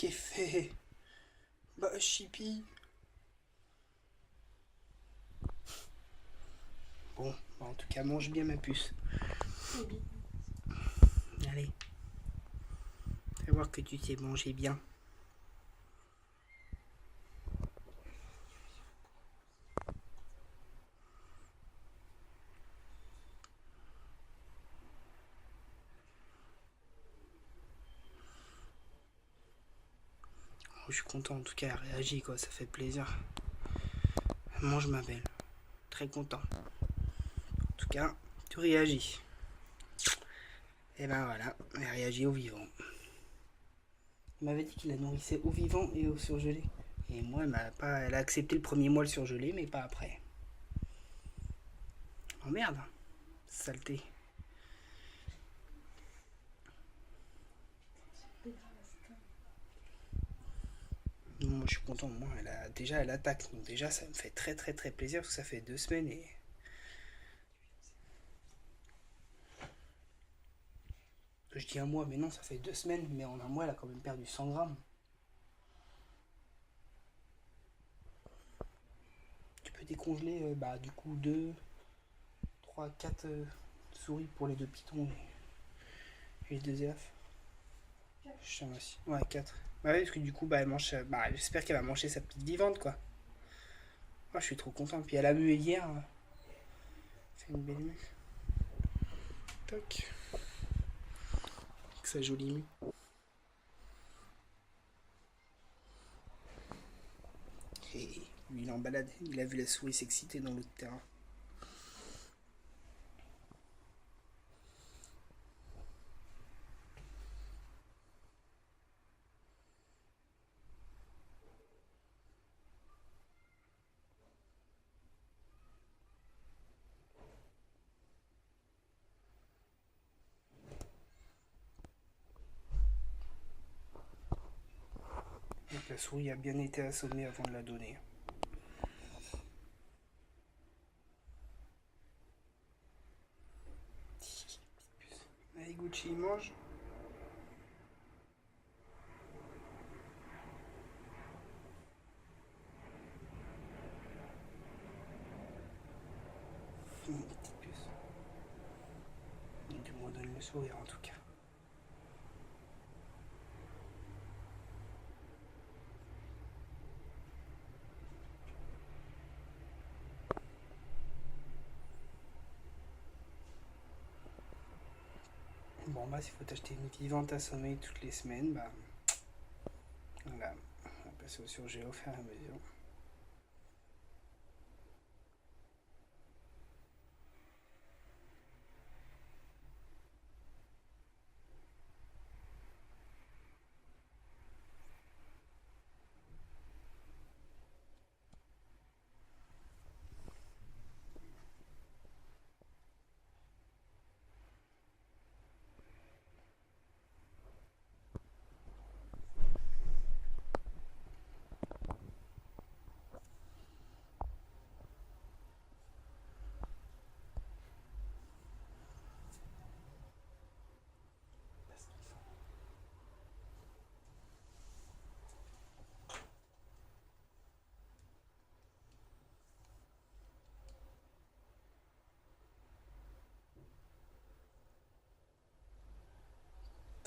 qu'est fait? Bah, Chippy. Bon, bah, en tout cas, mange bien ma puce. Allez, fais voir que tu sais manger bien. Oh, je suis content, en tout cas, elle réagit, quoi, ça fait plaisir. Mange ma belle. Très content. En tout cas, tu réagis. Et ben voilà, elle réagit au vivant. Il m'avait dit qu'il la nourrissait au vivant et au surgelé. Et moi, elle a accepté le premier mois le surgelé, mais pas après. Oh merde, saleté. Moi, je suis content. Moi, déjà, elle attaque. Donc déjà, ça me fait très très très plaisir parce que ça fait 2 semaines et je dis un mois, mais non, ça fait 2 semaines. Mais en un mois, elle a quand même perdu 100 grammes. Tu peux décongeler, bah, du coup, 2, 3, 4 souris pour les 2 pitons et les 2 œufs. Je sais pas si. Ouais, 4. Bah oui, parce que du coup, bah, elle mange. Bah, j'espère qu'elle va manger sa petite vivante, quoi. Moi, je suis trop content. Puis elle a mué hier. C'est une belle mue. Toc. Avec sa jolie mue. Et lui, il est en balade. Il a vu la souris s'exciter dans l'autre terrain. Donc la souris a bien été assommée avant de la donner. Allez, Gucci, il mange. Une petite puce. Du moins, donne le sourire en tout cas. Bon, bah, s'il faut t'acheter une vivante assommée toutes les semaines, bah. Voilà. On va passer au surgé au fur et à mesure.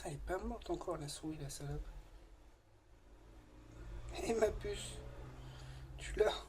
Elle est pas morte encore, la souris, la salope. Hé, ma puce, tu l'as?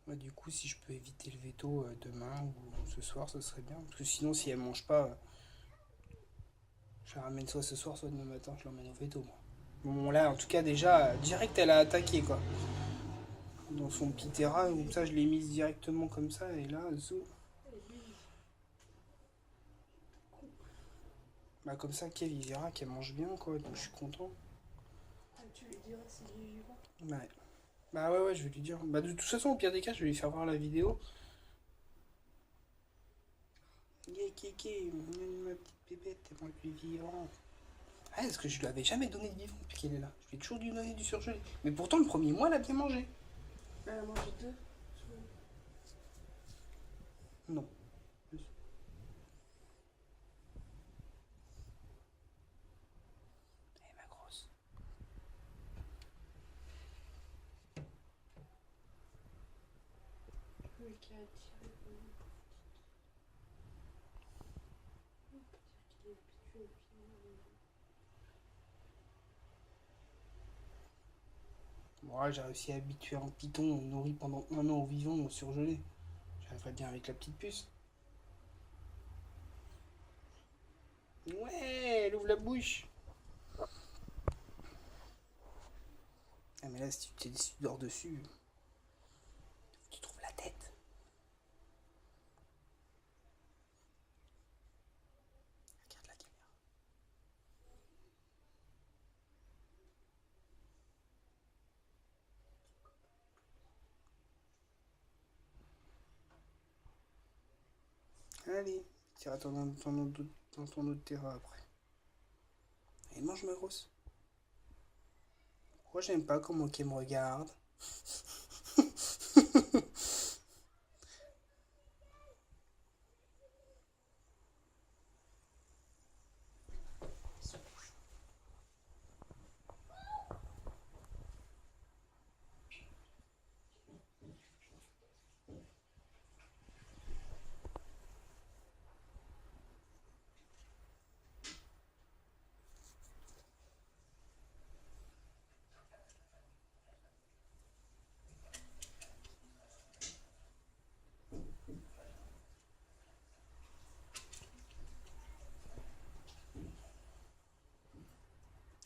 Bah, du coup, si je peux éviter le veto demain ou ce soir, ce serait bien. Parce que sinon, si elle mange pas, je la ramène soit ce soir, soit demain matin, je l'emmène au veto, moi. Bon, là, en tout cas, déjà, direct, elle a attaqué, quoi. Dans son petit terrain, comme ça, je l'ai mise directement comme ça, et là, zou. Bah, comme ça, Kev, il verra qu'elle mange bien, quoi, donc je suis content. Tu lui diras s'il est vivant. Ouais. Bah ouais, je vais lui dire. Bah de toute façon, au pire des cas, je vais lui faire voir la vidéo. Yeah, Kéké, ma petite bébête, t'es moi le vivant. Ah, est-ce que je lui avais jamais donné de vivant depuis qu'elle est là? Je lui ai toujours dû donner du surgelé. Mais pourtant, le premier mois, elle a bien mangé. Elle a mangé deux. Non. Eh, ma grosse. Oui, qui a tiré pour nous. On peut dire qu'il est habitué au final. Bon, ouais, j'ai réussi à habituer un python nourri pendant 1 an au vivant au surgelé. J'arriverai bien avec la petite puce. Ouais, elle ouvre la bouche. Ah, mais là, si tu dors dessus, tu trouves la tête. Regarde la caméra. Allez, tu iras dans ton autre terrain après. Et mange ma grosse. Pourquoi j'aime pas comment qu'elle me regarde?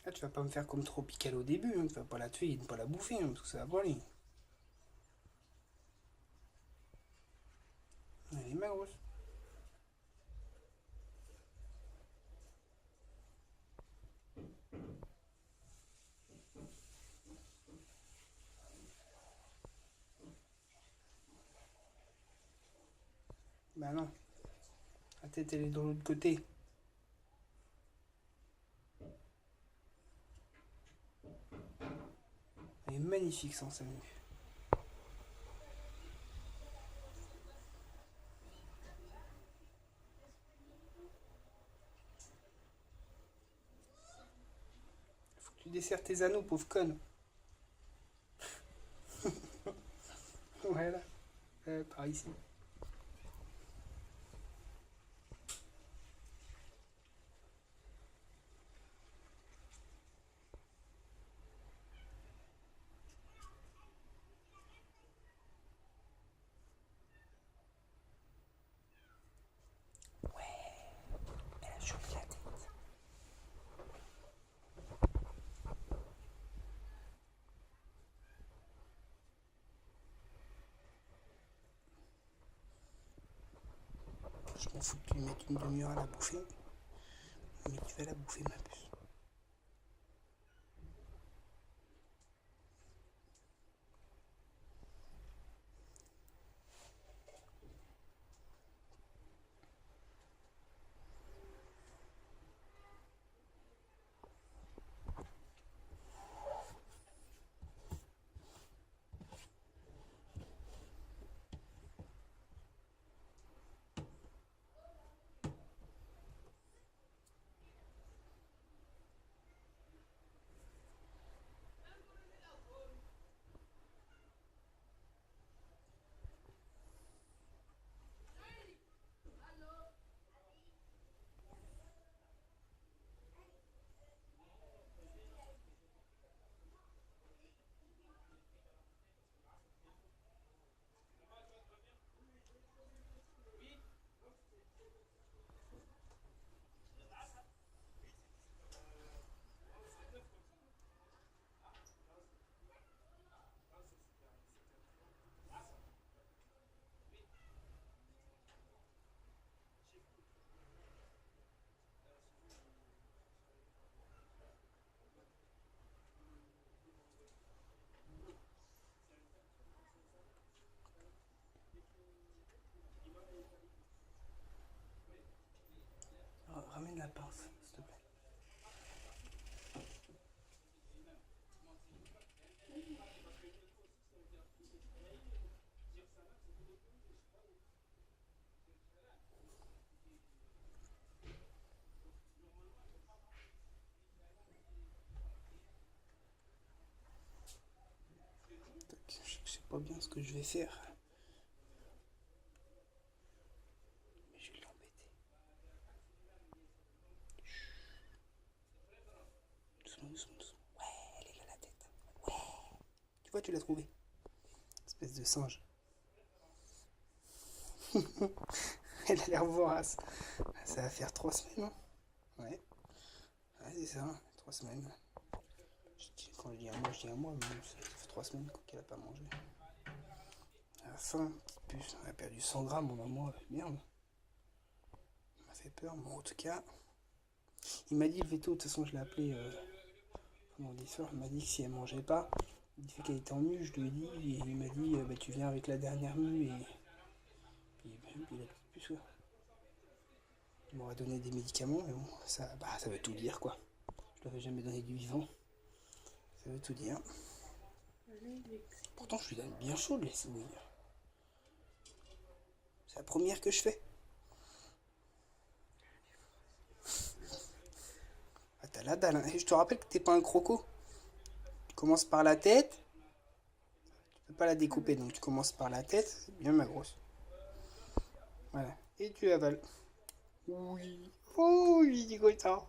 Ah, tu vas pas me faire comme Tropical au début, hein. Tu vas pas la tuer et ne pas la bouffer, hein, parce que ça va pas aller. Allez, ma grosse. Bah non, la tête elle est de l'autre côté. Elle est magnifique sans Samu. Faut que tu desserres tes anneaux, pauvre conne. Voilà, par ici. Elle a chopé la tête. Je m'en fous que tu lui mettes une demi-heure à la bouffer, mais tu vas la bouffer, ma puce. pince, s'il te plaît. Je sais pas bien ce que je vais faire. Mais je vais l'embêter. Doucement, doucement, doucement. Ouais, elle est là la tête. Ouais. Tu vois, tu l'as trouvé. Espèce de singe. Elle a l'air vorace. Ça va faire 3 semaines, hein. Ouais. Ouais, c'est ça, 3 semaines. Quand je dis un mois, je dis un mois, mais ça fait 3 semaines qu'elle a pas mangé. À la fin, petite puce, elle a perdu 100 grammes en un mois. Merde. Ça m'a fait peur. Bon, en tout cas, il m'a dit le veto, de toute façon, je l'ai appelé vendredi soir. Il m'a dit que si elle mangeait pas, il fait qu'elle était en mue, je lui ai dit, et il m'a dit, bah, tu viens avec la dernière mue et puis la petite puce, quoi. Il m'aurait donné des médicaments, mais bon, ça veut tout dire, quoi. Je lui avais jamais donné du vivant. Ça veut tout dire. Pourtant, je lui donne bien chaud de les souris. C'est la première que je fais. Ah, t'as la dalle, hein. Et je te rappelle que t'es pas un croco. Tu commences par la tête. Tu peux pas la découper, donc tu commences par la tête. C'est bien ma grosse. Voilà. Et tu avales. Oui. Oh, il dit content.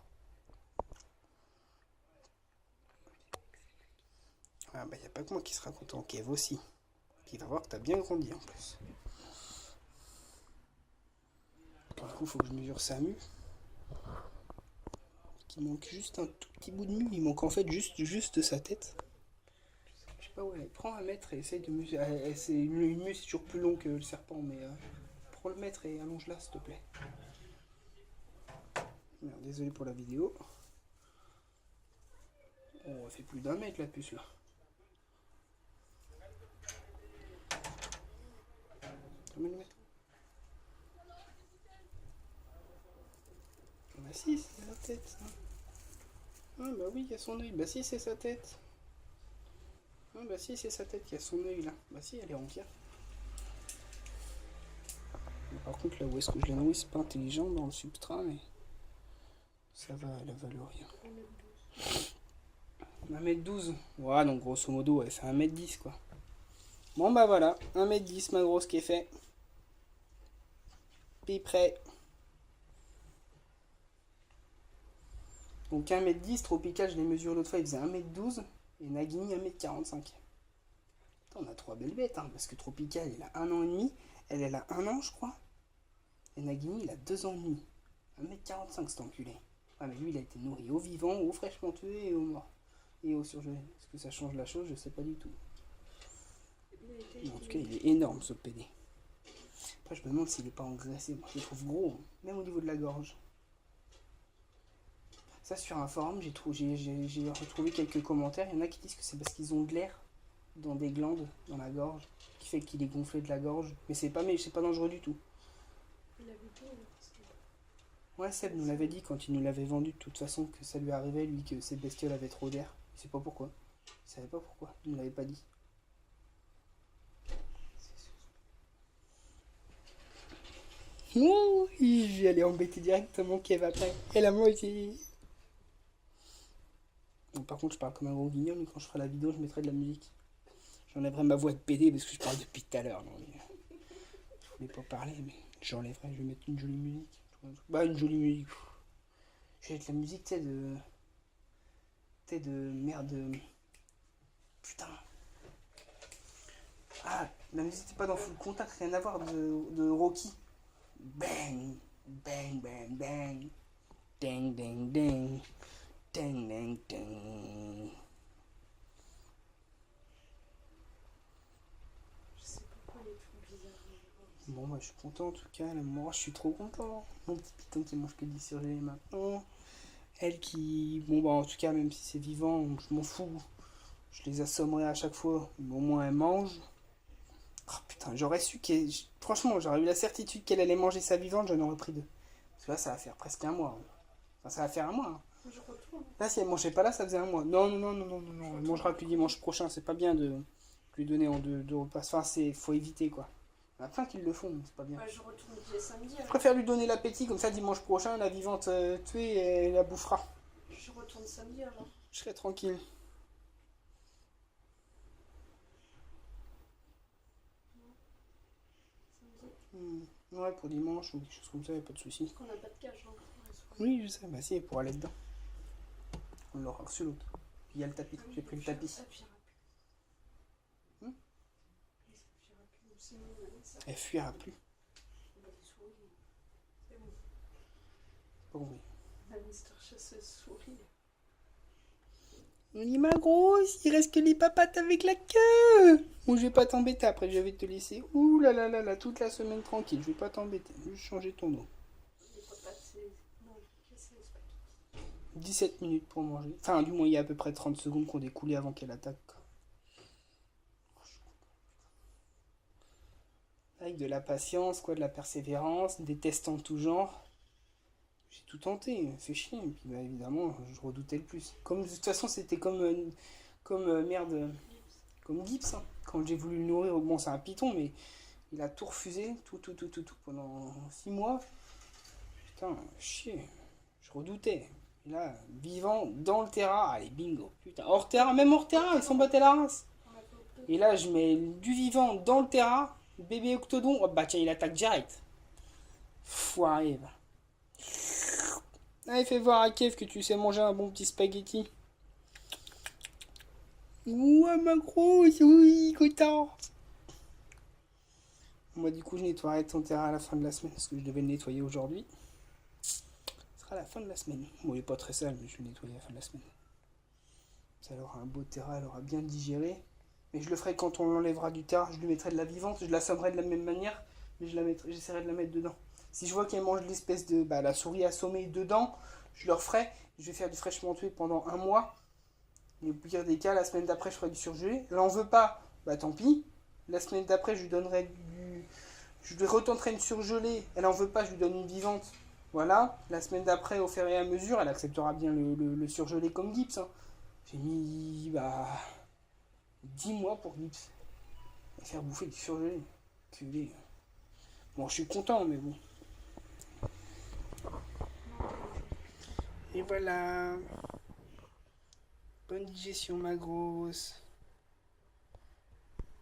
Ah bah y a pas que moi qui sera content, Kev aussi. Puis il va voir que t'as bien grandi en plus. Du coup, faut que je mesure sa mue. Il manque juste un tout petit bout de mue. Il manque en fait juste sa tête. Je sais pas où elle est. Prends un mètre et essaye de mesurer. Une mue, c'est toujours plus long que le serpent, mais prends le mètre et allonge-la, s'il te plaît. Merde, désolé pour la vidéo. Oh, elle fait plus d'un mètre la puce là. Combien de mètres? Bah si, c'est sa tête ça. Ah bah oui, il y a son œil. Bah si, c'est sa tête. Ah bah si, c'est sa tête, il y a son œil là. Bah si, elle est entière. Mais par contre, là où est-ce que je l'ai nourri, c'est pas intelligent dans le substrat, mais ça va, elle avale rien. 1m12. Ouais, donc grosso modo, elle fait 1m10 quoi. Bon bah voilà, 1m10 ma grosse qui est fait. Puis prêt. Donc 1m10, Tropical, je l'ai mesuré l'autre fois, il faisait 1m12. Et Nagini 1m45. On a 3 belles bêtes, hein, parce que Tropical, il a 1 an et demi. Elle a 1 an, je crois. Et Nagini, il a 2 ans et demi. 1m45, cet enculé. Ah, mais lui, il a été nourri au vivant, au fraîchement tué et au mort. Et au surgelé. Est-ce que ça change la chose? Je sais pas du tout. Mais en tout cas, il est énorme, ce PD. Après, je me demande s'il est pas engraissé. Moi, je le trouve gros, hein, même au niveau de la gorge. Ça, sur un forum, j'ai retrouvé quelques commentaires. Il y en a qui disent que c'est parce qu'ils ont de l'air dans des glandes, dans la gorge, qui fait qu'il est gonflé de la gorge. Mais c'est pas dangereux du tout. Il avait peur, parce que... Ouais, Seb nous l'avait dit quand il nous l'avait vendu de toute façon que ça lui arrivait, lui, que ces bestioles avaient trop d'air. Il sait pas pourquoi. Il savait pas pourquoi. Il ne l'avait pas dit. Oh, je vais aller embêter directement Kev après. Elle a mangé. Bon, par contre, je parle comme un gros guignol, mais quand je ferai la vidéo, je mettrai de la musique. J'enlèverai ma voix de PD parce que je parle depuis tout à l'heure. Je voulais pas parler, mais j'enlèverai. Je vais mettre une jolie musique. Bah, une jolie musique. Je vais mettre la musique, tu sais, de. Tu sais, de merde. Putain. Ah, la musique, c'est pas dans Full Contact, rien à voir de Rocky. Bang, bang, bang, bang. Ding, ding, ding. Ding, ding, ding. Je sais pas pourquoi les trucs bizarres. Bon, bah, je suis content en tout cas. Là, moi, je suis trop content. Mon petit piton qui mange que du surgelé maintenant. Elle qui. Bon, bah, en tout cas, même si c'est vivant, je m'en fous. Je les assommerai à chaque fois. Mais au moins, elle mange. Oh putain, j'aurais su qu'elle. Franchement, j'aurais eu la certitude qu'elle allait manger sa vivante, j'en aurais pris 2. Parce que là, ça va faire presque un mois. Hein. Enfin, ça va faire un mois. Hein. Je retourne. Là, si elle mangeait pas là, ça faisait un mois. Non, non, non, non, non, non, non. Elle mangera que dimanche prochain. C'est pas bien de lui donner en deux repas. Enfin, faut éviter quoi. Il y en a plein qui le font, c'est pas bien. Ouais, je retourne dès samedi. Je préfère lui donner l'appétit, comme ça dimanche prochain, la vivante tuée, elle la bouffera. Je retourne samedi alors. Je serai tranquille. Samedi. Ouais, pour dimanche ou quelque chose comme ça, y a pas de souci. Parce qu'on n'a pas de cage. Hein. Oui, je sais, bah si, elle pourra aller dedans. On l'aura reçu l'autre. Puis il y a le tapis, Ah oui, j'ai pris le tapis. Ça fuira plus. Hmm Mais ça fuira plus. Sinon, ça. Elle fuira plus. On va des souris. C'est bon. Pas compris. La Mister Chasseuse souris. On dit ma grosse, il reste que les papates avec la queue. Bon, je vais pas t'embêter après, je vais te laisser. Ouh là là là là, toute la semaine tranquille, je vais pas t'embêter. Je vais changer ton eau. Les papates, c'est. Non, c'est les spaghettis. 17 minutes pour manger. Enfin, du moins, il y a à peu près 30 secondes qu'on découlé avant qu'elle attaque. Avec de la patience, quoi, de la persévérance, des tests en tout genre. J'ai tout tenté, fait chier. Et puis, bah, évidemment, je redoutais le plus. Comme, de toute façon, c'était merde, comme Gibbs. Hein. Quand j'ai voulu le nourrir, bon, c'est un python, mais il a tout refusé, tout, pendant 6 mois. Putain, chier. Je redoutais. Et là, vivant dans le terrain, allez, bingo. Putain, hors terrain, même hors terrain, ils s'en battaient la race. Et là, je mets du vivant dans le terrain, bébé octodon, oh, bah tiens, il attaque direct. Foiré, va. Allez, fais voir à Kev que tu sais manger un bon petit spaghetti. Ouah, ma grosse, oui, content. Moi, du coup, je nettoierai ton terrain à la fin de la semaine, parce que je devais le nettoyer aujourd'hui. Ce sera à la fin de la semaine. Bon, il est pas très sale, mais je vais le nettoyer à la fin de la semaine. Ça aura un beau terrain, elle aura bien digéré. Mais je le ferai quand on l'enlèvera du terrain, je lui mettrai de la vivante, je l'assommerai de la même manière, mais j'essaierai de la mettre dedans. Si je vois qu'elle mange l'espèce de la souris assommée dedans, je le referai. Je vais faire du fraîchement tué pendant un mois. Et au pire des cas, la semaine d'après, je ferai du surgelé. Elle en veut pas, bah tant pis. La semaine d'après, je lui donnerai je lui retenterai une surgelée. Elle en veut pas, je lui donne une vivante. Voilà. La semaine d'après, au fur et à mesure, elle acceptera bien le surgelé comme Gibbs. Hein. J'ai mis 10 mois pour Gibbs. Et faire bouffer du surgelé. Culé. Bon, je suis content, mais bon. Et voilà. Bonne digestion, ma grosse.